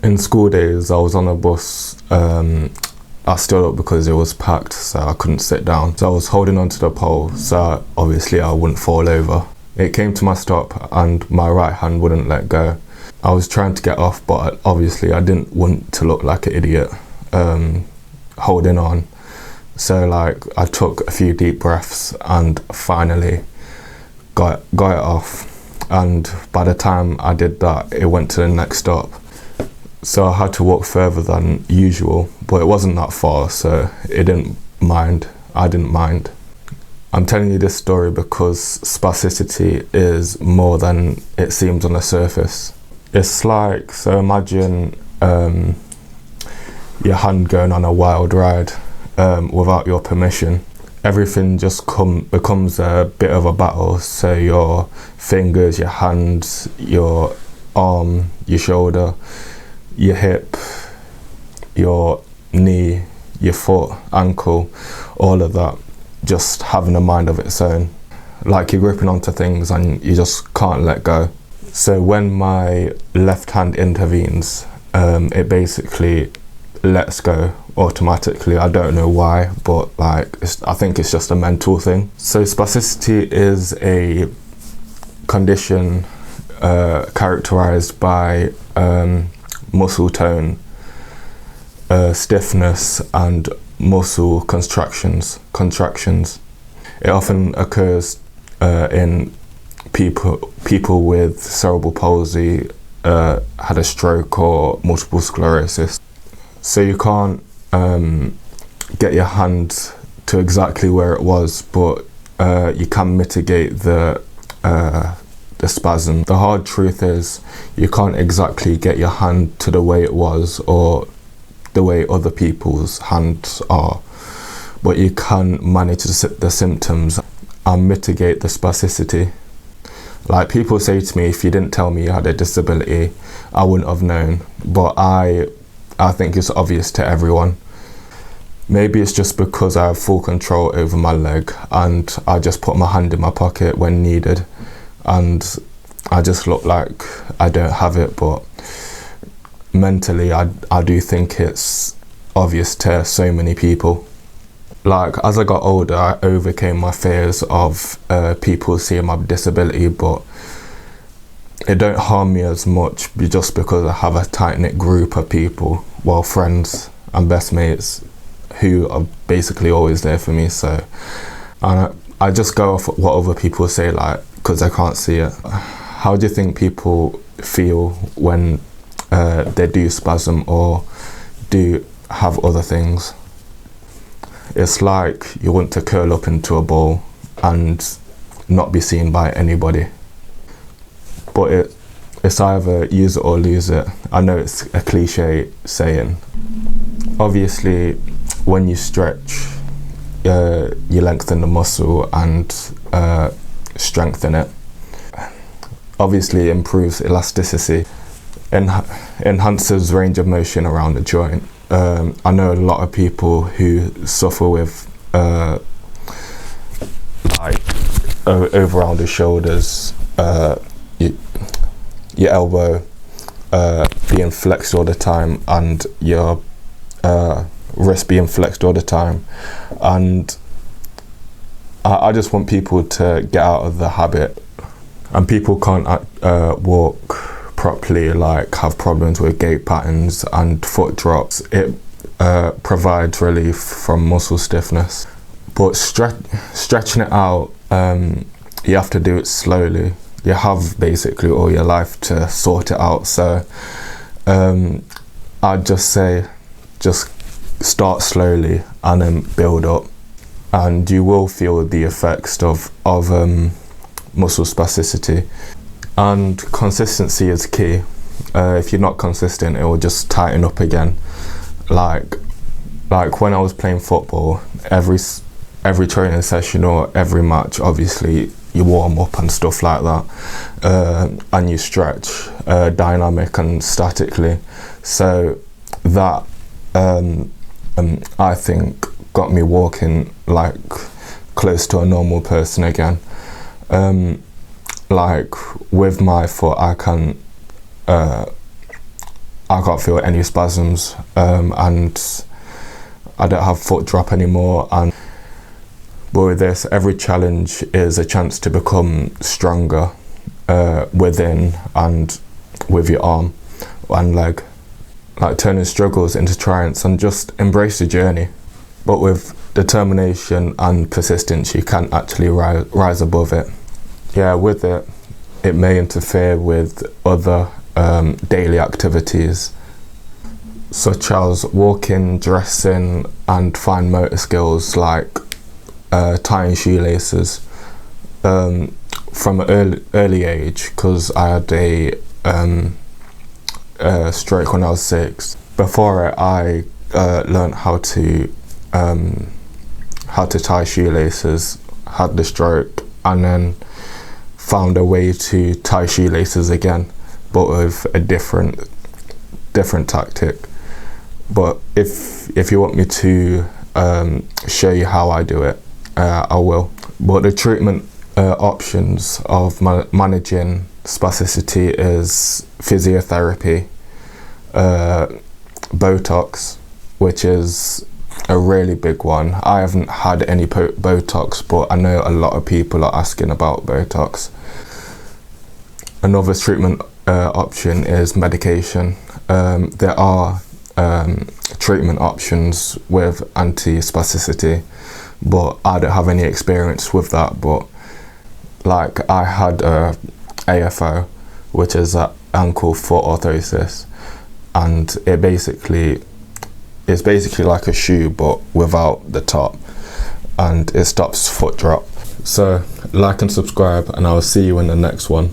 In school days, I was on a bus. I stood up because it was packed, so I couldn't sit down. So I was holding onto the pole, so obviously I wouldn't fall over. It came to my stop and my right hand wouldn't let go. I was trying to get off, but obviously I didn't want to look like an idiot holding on. So like I took a few deep breaths and finally got it off. And by the time I did that, it went to the next stop. So I had to walk further than usual, but it wasn't that far, so I didn't mind. I'm telling you this story because spasticity is more than it seems on the surface. It's like, so imagine your hand going on a wild ride without your permission. Everything just becomes a bit of a battle. So your fingers, your hands, your arm, your shoulder, your hip, your knee, your foot, ankle, all of that just having a mind of its own. Like you're gripping onto things and you just can't let go. So when my left hand intervenes, it basically lets go automatically. I don't know why, but like I think it's just a mental thing. So spasticity is a condition characterized by muscle tone, stiffness and muscle contractions. It often occurs in people with cerebral palsy, had a stroke or multiple sclerosis. So you can't get your hand to exactly where it was, but you can mitigate the spasm. The hard truth is you can't exactly get your hand to the way it was or the way other people's hands are, but you can manage the symptoms and mitigate the spasticity. Like people say to me, if you didn't tell me you had a disability, I wouldn't have known, but I think it's obvious to everyone. Maybe it's just because I have full control over my leg and I just put my hand in my pocket when needed and I just look like I don't have it, but mentally I do think it's obvious to so many people. Like as I got older, I overcame my fears of people seeing my disability, but it don't harm me as much just because I have a tight-knit group of people, well, friends and best mates who are basically always there for me. So and I just go off what other people say, like, because I can't see it. How do you think people feel when they do spasm or do have other things? It's like you want to curl up into a ball and not be seen by anybody. But it's either use it or lose it. I know it's a cliche saying. Obviously, when you stretch, you lengthen the muscle and strengthen it. Obviously, it improves elasticity, enhances range of motion around the joint. I know a lot of people who suffer with like over around the shoulders, your elbow being flexed all the time and your wrist being flexed all the time, and I just want people to get out of the habit. And people can't walk properly, like have problems with gait patterns and foot drops. It provides relief from muscle stiffness, but stretching it out, you have to do it slowly. You have basically all your life to sort it out. So I'd just say just start slowly and then build up, and you will feel the effects of muscle spasticity. And consistency is key. If you're not consistent, it will just tighten up again. Like when I was playing football, every training session or every match, obviously you warm up and stuff like that, and you stretch dynamic and statically. So that I think got me walking like close to a normal person again. Like with my foot, I can I can't feel any spasms, and I don't have foot drop anymore. And but with this, every challenge is a chance to become stronger within and with your arm and leg, like turning struggles into triumphs and just embrace the journey. But with determination and persistence, you can actually rise above it. Yeah, with it, it may interfere with other daily activities, such as walking, dressing, and fine motor skills like tying shoelaces. From an early age, because I had a stroke when I was 6. Before it, I learned how to tie shoelaces, had the stroke, and then found a way to tie shoelaces again, but with a different tactic. But if you want me to show you how I do it, I will. But the treatment options of managing spasticity is physiotherapy, Botox, which is a really big one. I haven't had any Botox, but I know a lot of people are asking about Botox. Another treatment option is medication. There are treatment options with anti-spasticity, but I don't have any experience with that. But like, I had AFO, which is ankle foot orthosis, and it's basically like a shoe but without the top, and it stops foot drop. So like and subscribe, and I'll see you in the next one.